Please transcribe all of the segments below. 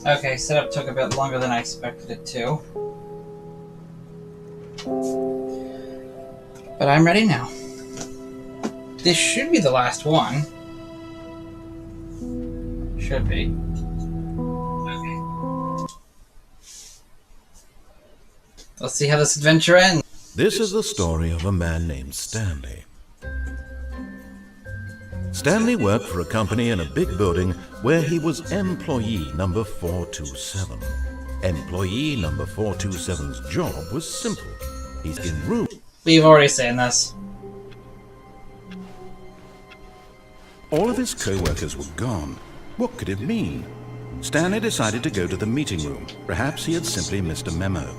Okay, setup took a bit longer than I expected it to. But I'm ready now. This should be the last one. Should be. Okay. Let's see how this adventure ends. This is the story of a man named Stanley. Stanley worked for a company in a big building where he was employee number 427. Employee number 427's job was simple. He's in room. We've already seen this. All of his co-workers were gone. What could it mean? Stanley decided to go to the meeting room. Perhaps he had simply missed a memo.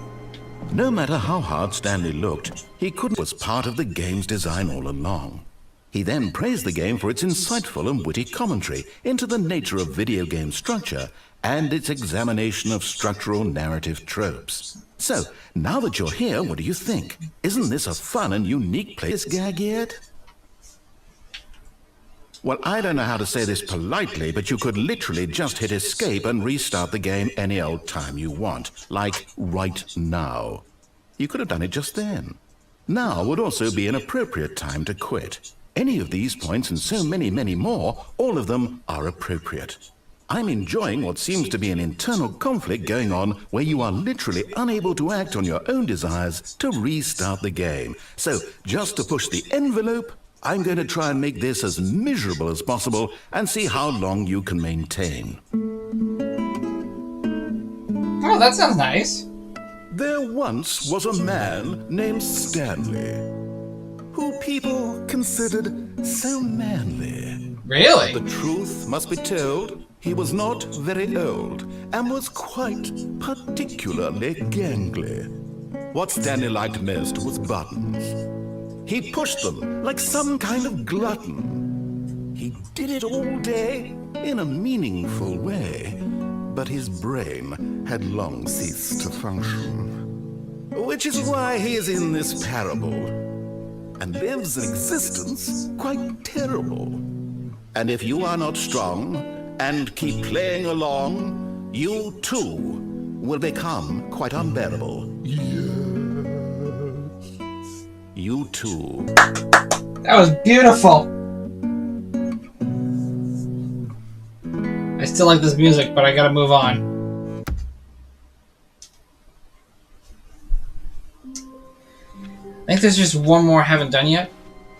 No matter how hard Stanley looked, he couldn't. Was part of the game's design all along. He then praised the game for its insightful and witty commentary into the nature of video game structure and its examination of structural narrative tropes. So, now that you're here, what do you think? Isn't this a fun and unique place gag yet? Well, I don't know how to say this politely, but you could literally just hit escape and restart the game any old time you want, like right now. You could have done it just then. Now would also be an appropriate time to quit. Any of these points and so many, many more, all of them are appropriate. I'm enjoying what seems to be an internal conflict going on where you are literally unable to act on your own desires to restart the game. So, just to push the envelope, I'm going to try and make this as miserable as possible and see how long you can maintain. Oh, that sounds nice. There once was a man named Stanley, who people considered so manly. Really? The truth must be told, he was not very old and was quite particularly gangly. What Stanley liked most was buttons. He pushed them like some kind of glutton. He did it all day in a meaningful way, but his brain had long ceased to function. Which is why he is in this parable and lives an existence quite terrible. And if you are not strong and keep playing along, you too will become quite unbearable. You too. That was beautiful. I still like this music, but I gotta move on. I think there's just one more I haven't done yet.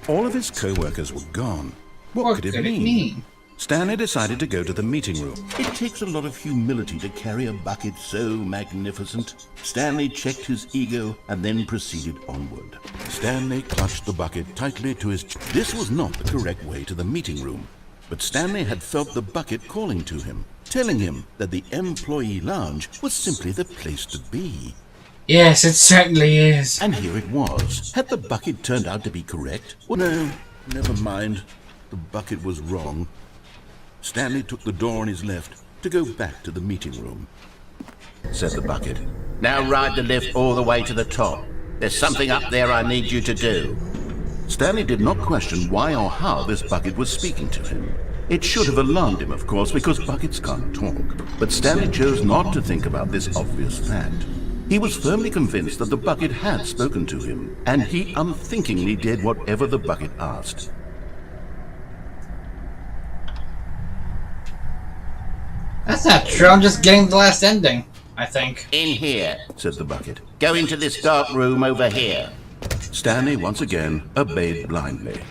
All of his co-workers were gone. What could it mean? Stanley decided to go to the meeting room. It takes a lot of humility to carry a bucket so magnificent. Stanley checked his ego and then proceeded onward. Stanley clutched the bucket tightly to his chest. This was not the correct way to the meeting room, but Stanley had felt the bucket calling to him, telling him that the employee lounge was simply the place to be. Yes, it certainly is. And here it was. Had the bucket turned out to be correct? Well, no, never mind. The bucket was wrong. Stanley took the door on his left to go back to the meeting room. Said the bucket. Now ride the lift all the way to the top. There's something up there I need you to do. Stanley did not question why or how this bucket was speaking to him. It should have alarmed him, of course, because buckets can't talk. But Stanley chose not to think about this obvious fact. He was firmly convinced that the bucket had spoken to him, and he unthinkingly did whatever the bucket asked. That's not true. I'm just getting the last ending, I think. In here, said the bucket. Go into this dark room over here. Stanley once again obeyed blindly.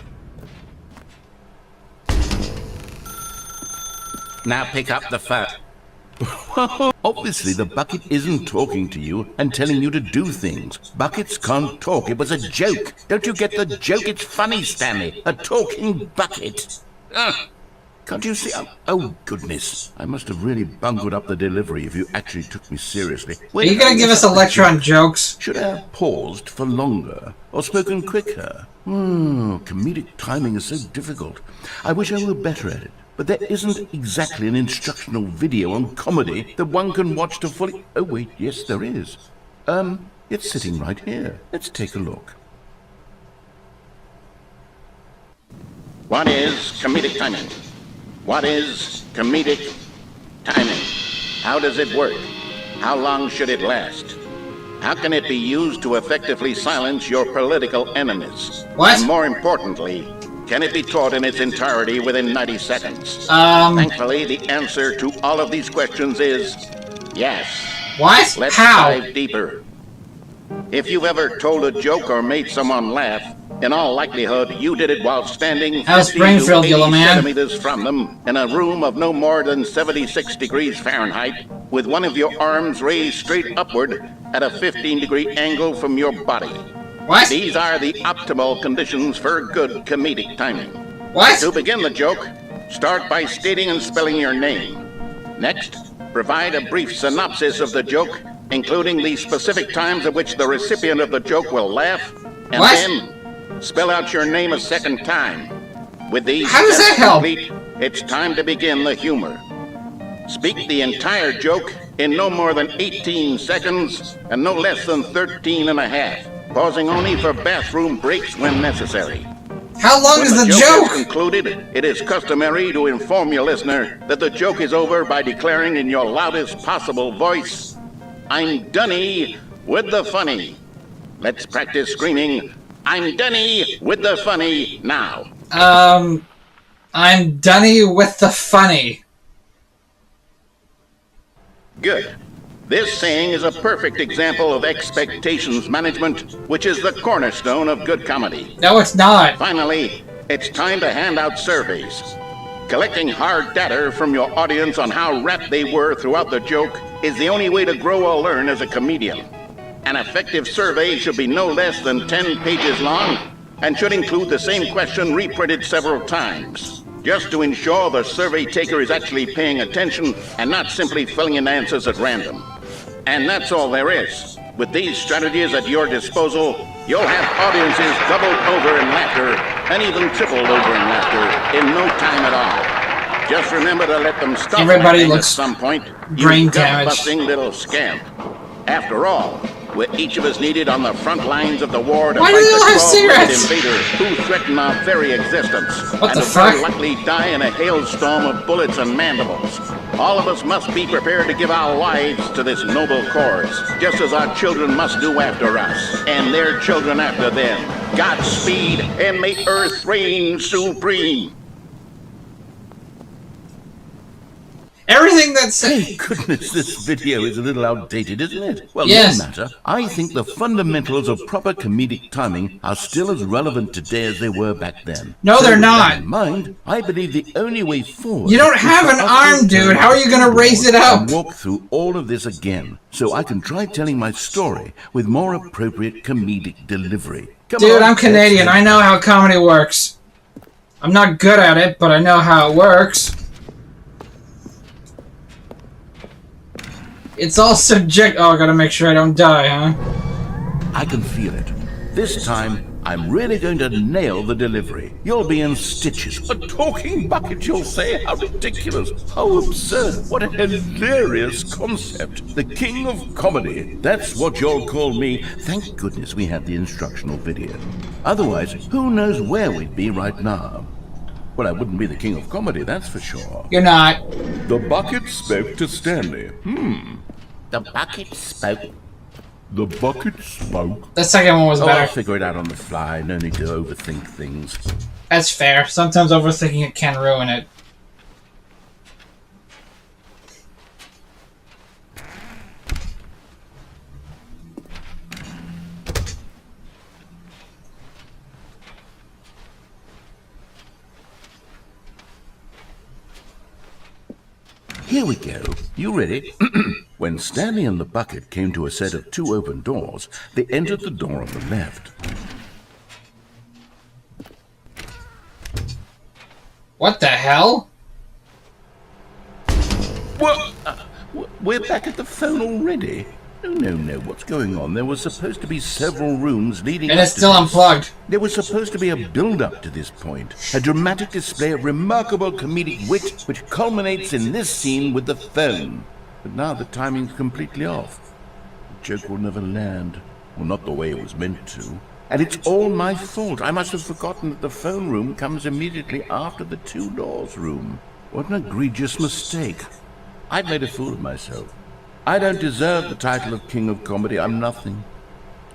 Now pick up the phone. Obviously, the bucket isn't talking to you and telling you to do things. Buckets can't talk. It was a joke. Don't you get the joke? It's funny, Stanley. A talking bucket. Can't you see? Oh, goodness. I must have really bungled up the delivery if you actually took me seriously. Are you going to give us a lecture on jokes? Should I have paused for longer or spoken quicker? Comedic timing is so difficult. I wish I were better at it. But there isn't exactly an instructional video on comedy that one can watch to fully... Oh, wait, yes, there is. It's sitting right here. Let's take a look. What is comedic timing? What is comedic timing? How does it work? How long should it last? How can it be used to effectively silence your political enemies? What? And more importantly, can it be taught in its entirety within 90 seconds? Thankfully, the answer to all of these questions is yes. What? Let's How? dive deeper. If you've ever told a joke or made someone laugh, in all likelihood, you did it while standing How's 50 Springfield, to yellow 80 man? centimeters from them in a room of no more than 76 degrees Fahrenheit, with one of your arms raised straight upward at a 15-degree angle from your body. What? These are the optimal conditions for good comedic timing. What? To begin the joke, start by stating and spelling your name. Next, provide a brief synopsis of the joke, including the specific times at which the recipient of the joke will laugh, and What? then spell out your name a second time. With these How does that steps help? complete, it's time to begin the humor. Speak the entire joke in no more than 18 seconds and no less than 13 and a half, pausing only for bathroom breaks when necessary. How long When is the is joke? concluded, it is customary to inform your listener that the joke is over by declaring in your loudest possible voice, "I'm Dunny with the funny." Let's practice screaming, "I'm Dunny with the funny" now. I'm Dunny with the funny. Good. This saying is a perfect example of expectations management, which is the cornerstone of good comedy. No, it's not. Finally, it's time to hand out surveys. Collecting hard data from your audience on how rapt they were throughout the joke is the only way to grow or learn as a comedian. An effective survey should be no less than 10 pages long and should include the same question reprinted several times, just to ensure the survey taker is actually paying attention and not simply filling in answers at random. And that's all there is. With these strategies at your disposal, you'll have audiences doubled over in laughter and even tripled over in laughter in no time at all. Just remember to let them stop Everybody laughing looks at some point. brain You damaged. gut-busting little scamp. After all, we're each of us needed on the front lines of the war to Why fight do they all the have 12-legged cigarettes? invaders who threaten our very existence. What and the will very fuck? likely die in a hailstorm of bullets and mandibles. All of us must be prepared to give our lives to this noble cause, just as our children must do after us, and their children after them. Godspeed, and may Earth reign supreme. Everything that's Thank goodness this video is a little outdated, isn't it? Well, Yes. no matter. I think the fundamentals of proper comedic timing are still as relevant today as they were back then. No, they're with not. that in mind, I believe the only way forward. You don't is have for an us arm, to dude. turn How are you gonna back raise it up? and walk through all of this again, so I can try telling my story with more appropriate comedic delivery. Come Dude, on, I'm let's Canadian. do I it. know how comedy works. I'm not good at it, but I know how it works. It's all subject. Oh, I gotta make sure I don't die, huh? I can feel it. This time, I'm really going to nail the delivery. You'll be in stitches. A talking bucket, you'll say? How ridiculous. How absurd. What a hilarious concept. The king of comedy. That's what you'll call me. Thank goodness we had the instructional video. Otherwise, who knows where we'd be right now. Well, I wouldn't be the king of comedy, that's for sure. You're not. The bucket spoke to Stanley. The bucket spoke. The bucket spoke. The second one was Oh, I'll better. figure it out on the fly. No need to overthink things. That's fair. Sometimes overthinking it can ruin it. Here we go. You ready? When Stanley and the bucket came to a set of two open doors, they entered the door on the left. What the hell? What? We're back at the phone already? No. What's going on? There was supposed to be several rooms leading And up it's to still this. unplugged. There was supposed to be a build-up to this point, a dramatic display of remarkable comedic wit which culminates in this scene with the phone. But now the timing's completely off. The joke will never land. Well, not the way it was meant to. And it's all my fault. I must have forgotten that the phone room comes immediately after the two doors room. What an egregious mistake. I've made a fool of myself. I don't deserve the title of King of Comedy. I'm nothing.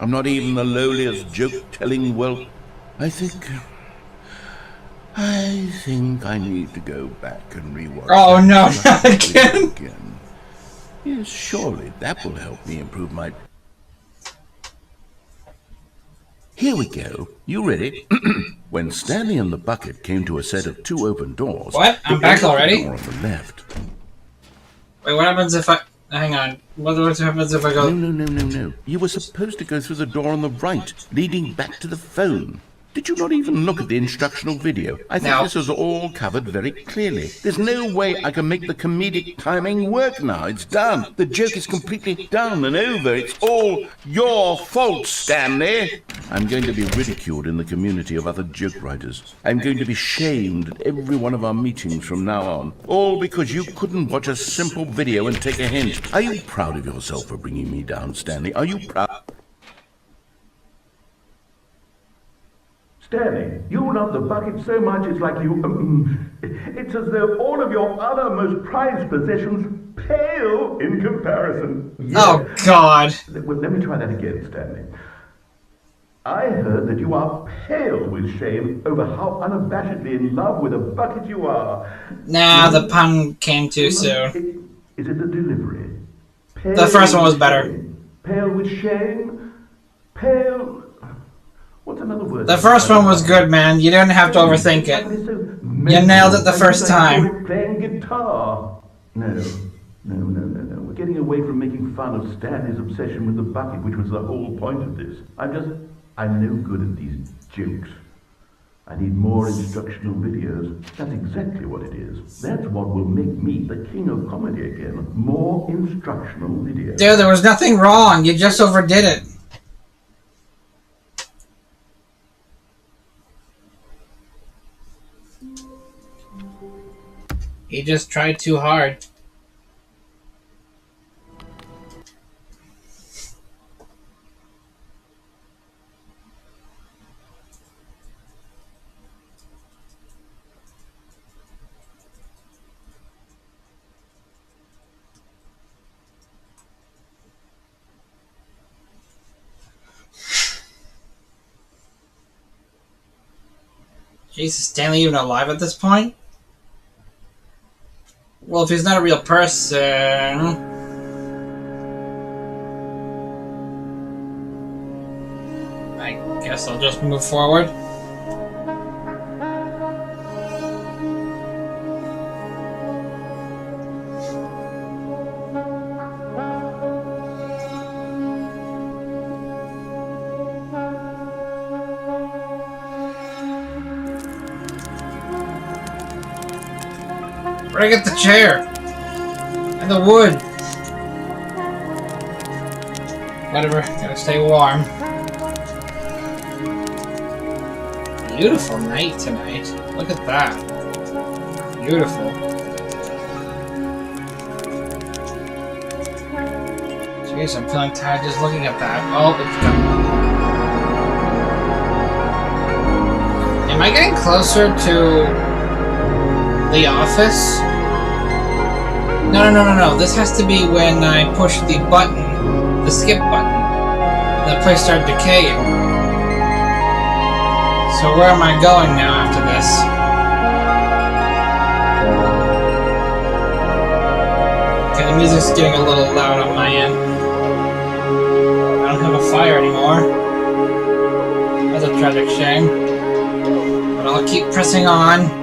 I'm not even the lowliest joke-telling whelp. I think I need to go back and rewatch. Oh no, not again. Yes, surely that will help me improve my... Here we go. You ready? When Stanley and the bucket came to a set of 2 open doors... What? I'm back already? Door on the left. Wait, what happens if I... Hang on. What happens if I go... No. You were supposed to go through the door on the right, leading back to the phone. Did you not even look at the instructional video? I think this is all covered very clearly. There's no way I can make the comedic timing work now. It's done. The joke is completely done and over. It's all your fault, Stanley. I'm going to be ridiculed in the community of other joke writers. I'm going to be shamed at every one of our meetings from now on. All because you couldn't watch a simple video and take a hint. Are you proud of yourself for bringing me down, Stanley? Are you proud? Stanley, you love the bucket so much it's like you... it's as though all of your other most prized possessions pale in comparison. Oh, God. Well, let me try that again, Stanley. I heard that you are pale with shame over how unabashedly in love with a bucket you are. Nah, the pun came too soon. Is it the delivery? Pale The first one was with better. shame. Pale with shame? Pale... What's another word? The first one was good, man. You didn't have to overthink it. You nailed it the first time. Playing guitar. No. We're getting away from making fun of Stanley's obsession with the bucket, which was the whole point of this. I'm no good at these jokes. I need more instructional videos. That's exactly what it is. That's what will make me the king of comedy again. More instructional videos. Dude, there was nothing wrong. You just overdid it. He just tried too hard. Jesus, Stanley even alive at this point? Well, if he's not a real person... I guess I'll just move forward. Where'd I get the chair? And the wood? Whatever, gotta stay warm. Beautiful night tonight. Look at that. Beautiful. Jeez, I'm feeling tired just looking at that. Oh, it's done. Am I getting closer to the office? No. This has to be when I push the button, the skip button. The place started decaying. So where am I going now after this? Okay, the music's getting a little loud on my end. I don't have a fire anymore. That's a tragic shame. But I'll keep pressing on.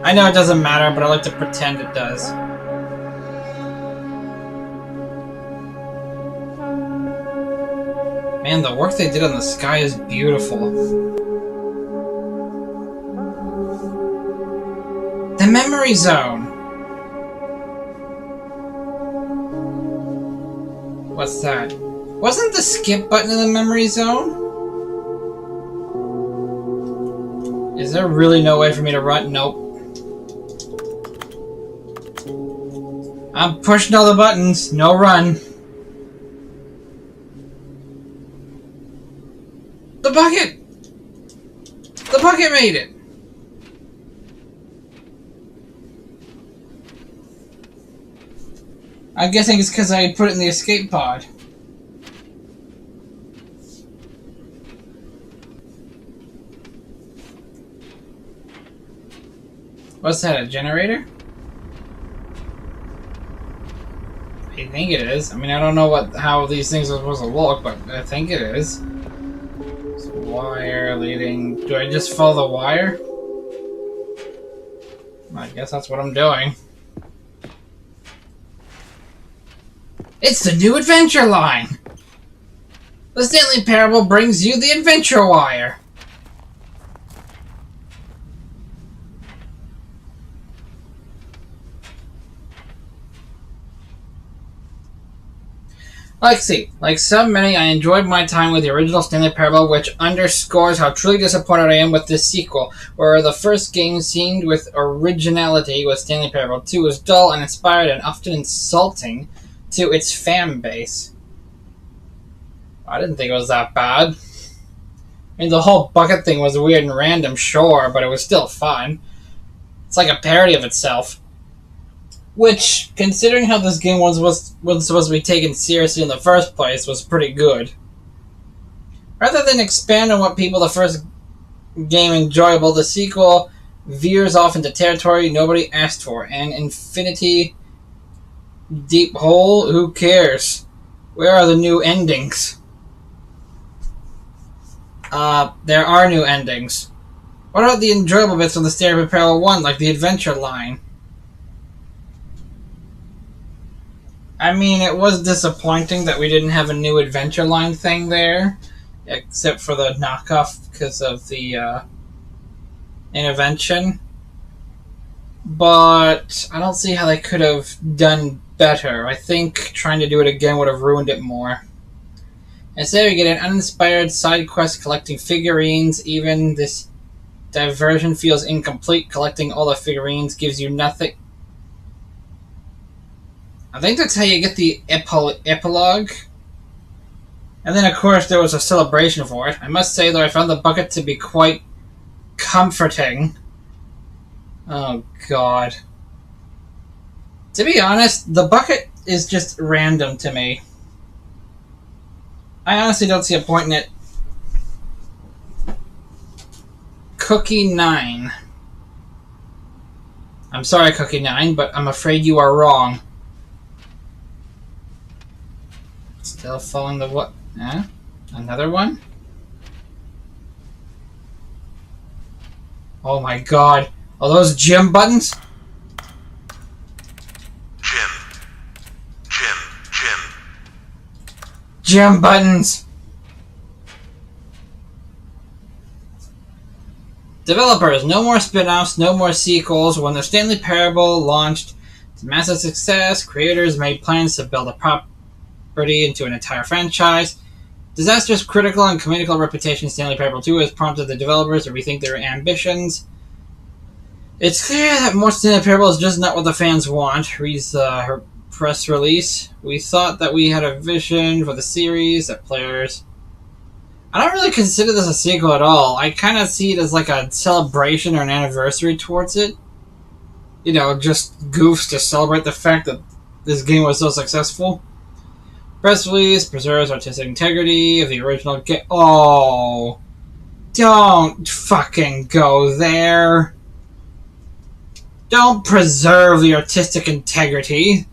I know it doesn't matter, but I like to pretend it does. Man, the work they did on the sky is beautiful. The memory zone! What's that? Wasn't the skip button in the memory zone? Is there really no way for me to run? Nope. I'm pushing all the buttons. No run. The bucket! The bucket made it! I'm guessing it's because I put it in the escape pod. What's that, a generator? I think it is. I mean, I don't know how these things are supposed to look, but I think it is. It's a wire leading... Do I just follow the wire? I guess that's what I'm doing. It's the new adventure line! The Stanley Parable brings you the adventure wire! Like so many, I enjoyed my time with the original Stanley Parable, which underscores how truly disappointed I am with this sequel, where the first game seemed with originality with Stanley Parable 2 was dull, uninspired, and often insulting to its fan base. I didn't think it was that bad. I mean, the whole bucket thing was weird and random, sure, but it was still fun. It's like a parody of itself. Which, considering how this game wasn't supposed to be taken seriously in the first place, was pretty good. Rather than expand on what people the first game enjoyable, the sequel veers off into territory nobody asked for. An infinity deep hole? Who cares? Where are the new endings? There are new endings. What about the enjoyable bits of the Stanley Parable 1, like the adventure line? I mean, it was disappointing that we didn't have a new adventure line thing there, except for the knockoff because of the intervention. But I don't see how they could have done better. I think trying to do it again would have ruined it more. Instead, we get an uninspired side quest collecting figurines. Even this diversion feels incomplete. Collecting all the figurines gives you nothing. I think that's how you get the epilogue. And then, of course, there was a celebration for it. I must say, though, I found the bucket to be quite comforting. Oh, God. To be honest, the bucket is just random to me. I honestly don't see a point in it. Cookie 9. I'm sorry, Cookie 9, but I'm afraid you are wrong. Still following the what? Eh? Another one? Oh my god. Are those gym buttons? Gym buttons! Developers, no more spin-offs, no more sequels. When the Stanley Parable launched to massive success, creators made plans to build a property into an entire franchise. Disastrous critical and comedical reputation Stanley Parable 2 has prompted the developers to rethink their ambitions. It's clear that more Stanley Parable is just not what the fans want, reads her press release. We thought that we had a vision for the series that players... I don't really consider this a sequel at all. I kind of see it as like a celebration or an anniversary towards it. You know, just goofs to celebrate the fact that this game was so successful. Press release preserves artistic integrity of the original game. Oh, don't fucking go there. Don't preserve the artistic integrity.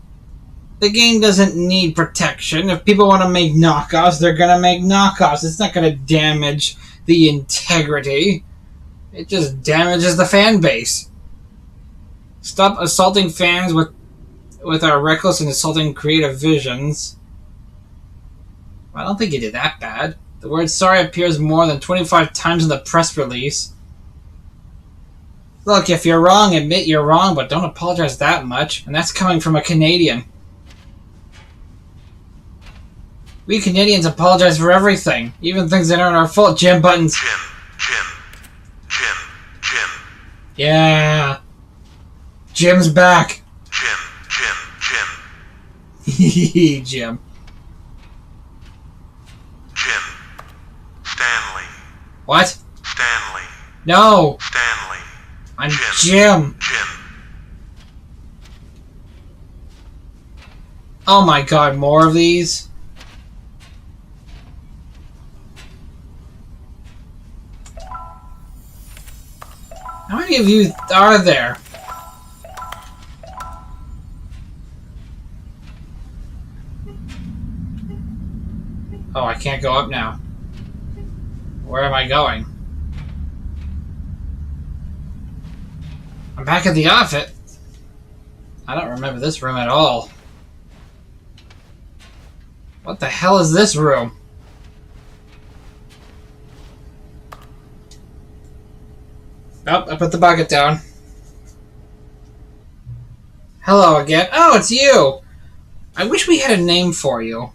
The game doesn't need protection. If people want to make knockoffs, they're going to make knockoffs. It's not going to damage the integrity. It just damages the fan base. Stop assaulting fans with our reckless and insulting creative visions. I don't think you did that bad. The word sorry appears more than 25 times in the press release. Look, if you're wrong, admit you're wrong, but don't apologize that much. And that's coming from a Canadian. We Canadians apologize for everything, even things that aren't our fault. Jim buttons. Jim. Yeah. Jim's back. Jim. Jim. Stanley. What? Stanley. No. Stanley. I'm Jim. Oh my god, more of these? How many of you are there? Oh, I can't go up now. Where am I going? I'm back at the office. I don't remember this room at all. What the hell is this room? Oh, I put the bucket down. Hello again. Oh, it's you! I wish we had a name for you.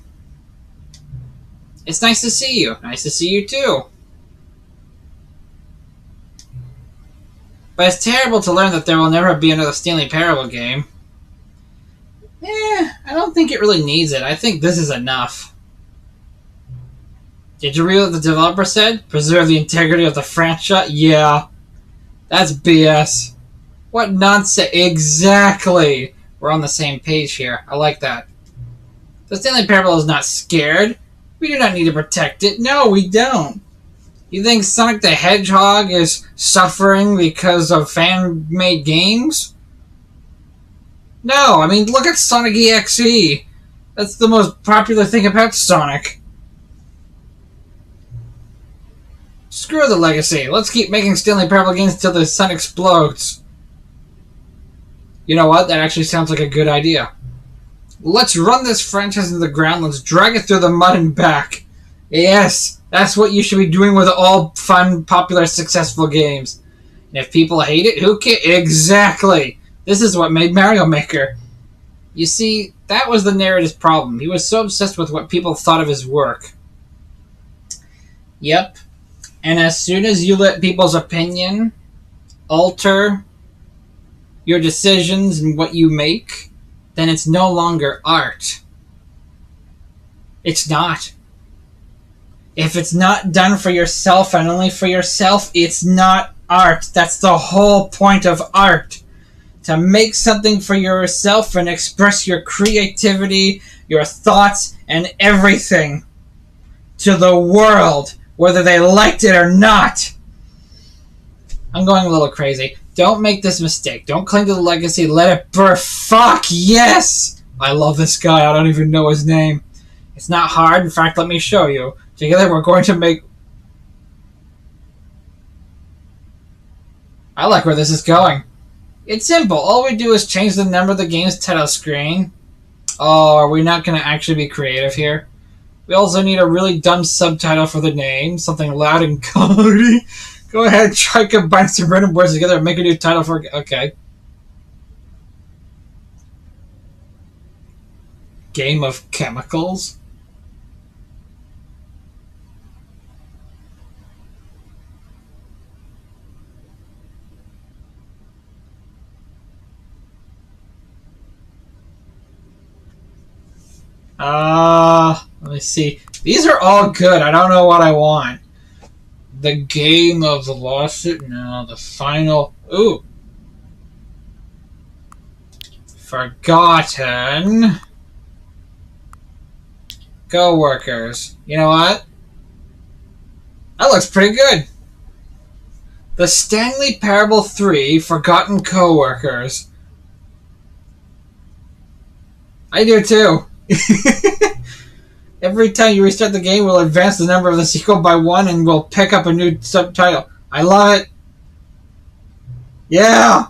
It's nice to see you. Nice to see you too. But it's terrible to learn that there will never be another Stanley Parable game. I don't think it really needs it. I think this is enough. Did you read what the developer said? Preserve the integrity of the franchise? Yeah. That's BS. What nonsense. Exactly. We're on the same page here. I like that. The Stanley Parable is not scared. We do not need to protect it. No, we don't. You think Sonic the Hedgehog is suffering because of fan-made games? No, I mean, look at Sonic EXE. That's the most popular thing about Sonic. Screw the legacy. Let's keep making Stanley Parable games until the sun explodes. You know what? That actually sounds like a good idea. Let's run this franchise into the ground. Let's drag it through the mud and back. Yes, that's what you should be doing with all fun, popular, successful games. And if people hate it, who cares? Exactly. This is what made Mario Maker. You see, that was the narrator's problem. He was so obsessed with what people thought of his work. Yep. And as soon as you let people's opinion alter your decisions and what you make, then it's no longer art. It's not. If it's not done for yourself and only for yourself, it's not art. That's the whole point of art. To make something for yourself and express your creativity, your thoughts, and everything to the world, whether they liked it or not. I'm going a little crazy. Don't make this mistake. Don't cling to the legacy. Let it burst. Fuck yes! I love this guy. I don't even know his name. It's not hard. In fact, let me show you. Together we're going to make... I like where this is going. It's simple. All we do is change the number of the game's title screen. Oh, are we not going to actually be creative here? We also need a really dumb subtitle for the name. Something loud and colorful. Go ahead, try combine some random words together and make a new title for... Okay. Game of Chemicals? Let me see. These are all good. I don't know what I want. The game of the lawsuit? No, the final... Ooh. Forgotten. Co-workers. You know what? That looks pretty good. The Stanley Parable 3 Forgotten Co-workers. I do too. Every time you restart the game, we'll advance the number of the sequel by 1 and we'll pick up a new subtitle. I love it. Yeah!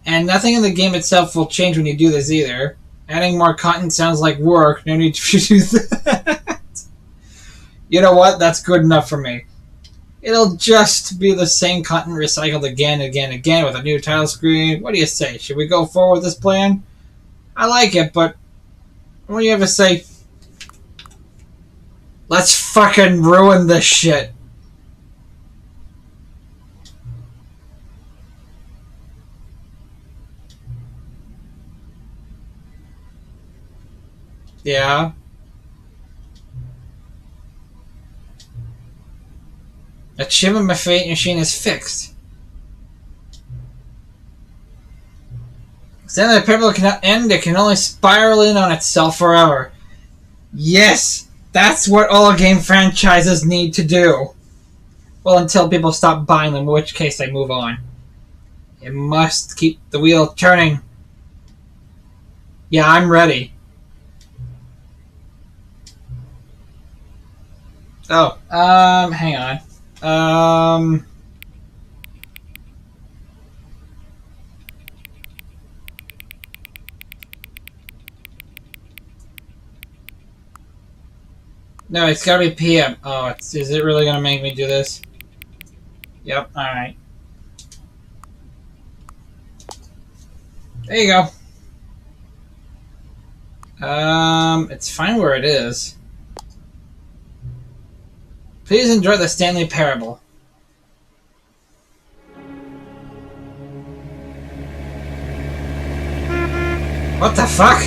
And nothing in the game itself will change when you do this either. Adding more content sounds like work. No need to do that. You know what? That's good enough for me. It'll just be the same content recycled again, again with a new title screen. What do you say? Should we go forward with this plan? I like it, but what do you have to say? Let's fucking ruin this shit. Yeah. The chip in my fate machine is fixed. Stanley Parable cannot end, it can only spiral in on itself forever. Yes! That's what all game franchises need to do. Well, until people stop buying them, in which case they move on. It must keep the wheel turning. Yeah, I'm ready. Oh, hang on. No, it's gotta be PM. Oh, is it really gonna make me do this? Yep, alright. There you go. It's fine where it is. Please enjoy the Stanley Parable. What the fuck?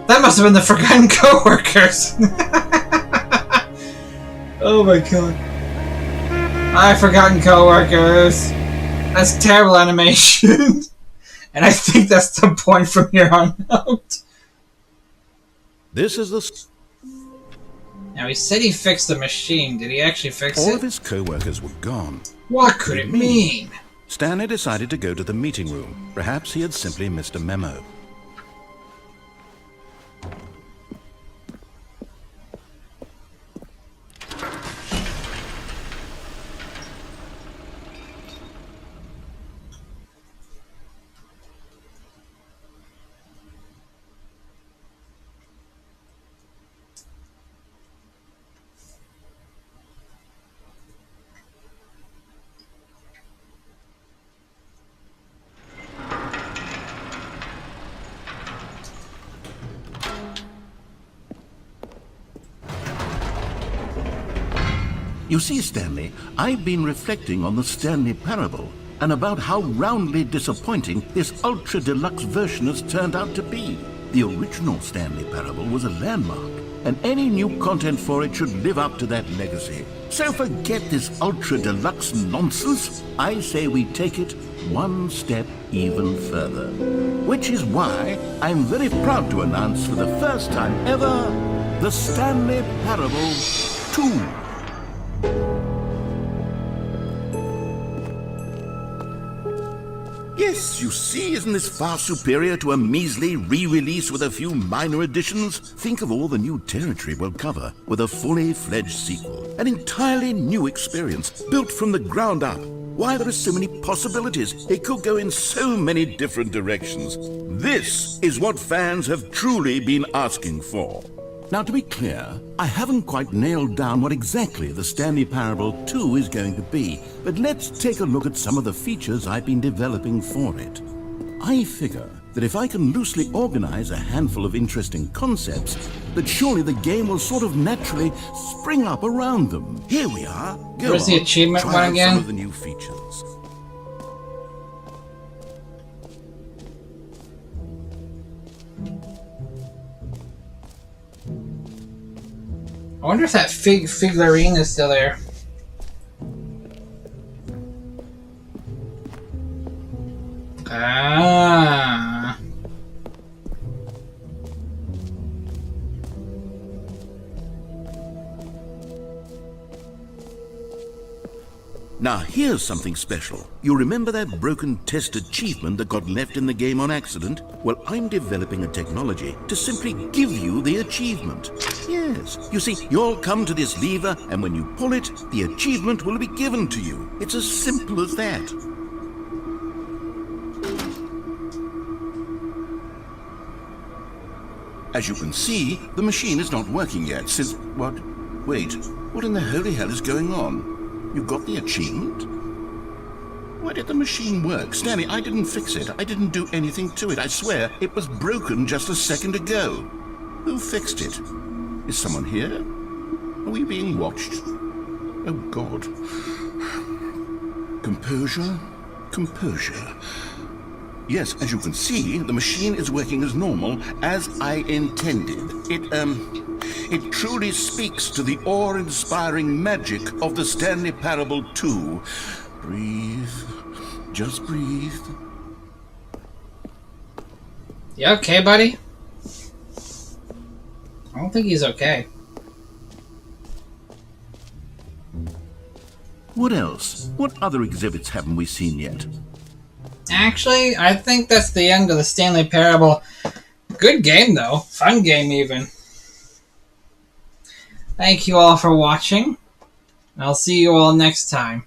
That must have been the Forgotten Coworkers. Oh my god. I've Forgotten Coworkers. That's terrible animation. And I think that's the point from here on out. This is the... Now he said he fixed the machine. Did he actually fix All it? of his co-workers were gone. What could it mean? Stanley decided to go to the meeting room. Perhaps he had simply missed a memo. You see, Stanley, I've been reflecting on the Stanley Parable and about how roundly disappointing this ultra-deluxe version has turned out to be. The original Stanley Parable was a landmark, and any new content for it should live up to that legacy. So forget this ultra-deluxe nonsense. I say we take it one step even further. Which is why I'm very proud to announce for the first time ever, the Stanley Parable 2. Yes, you see, isn't this far superior to a measly re-release with a few minor additions? Think of all the new territory we'll cover with a fully fledged sequel. An entirely new experience, built from the ground up. Why, there are so many possibilities. It could go in so many different directions. This is what fans have truly been asking for. Now, to be clear, I haven't quite nailed down what exactly the Stanley Parable 2 is going to be, but let's take a look at some of the features I've been developing for it. I figure that if I can loosely organize a handful of interesting concepts, that surely the game will sort of naturally spring up around them. Here we are. Go Where's the on, achievement try one out again? some of the new features. I wonder if that figurine is still there. Ah. Now here's something special. You remember that broken test achievement that got left in the game on accident? Well, I'm developing a technology to simply give you the achievement. Yes, you see, you'll come to this lever, and when you pull it, the achievement will be given to you. It's as simple as that. As you can see, the machine is not working yet since... What? Wait, what in the holy hell is going on? You got the achievement? Why did the machine work? Stanley, I didn't fix it. I didn't do anything to it. I swear, it was broken just a second ago. Who fixed it? Is someone here? Are we being watched? Oh, God. Composure? Composure. Yes, as you can see, the machine is working as normal, as I intended. It truly speaks to the awe-inspiring magic of the Stanley Parable 2. Breathe. Just breathe. You okay, buddy? I don't think he's okay. What else? What other exhibits haven't we seen yet? Actually, I think that's the end of the Stanley Parable. Good game, though. Fun game, even. Thank you all for watching. I'll see you all next time.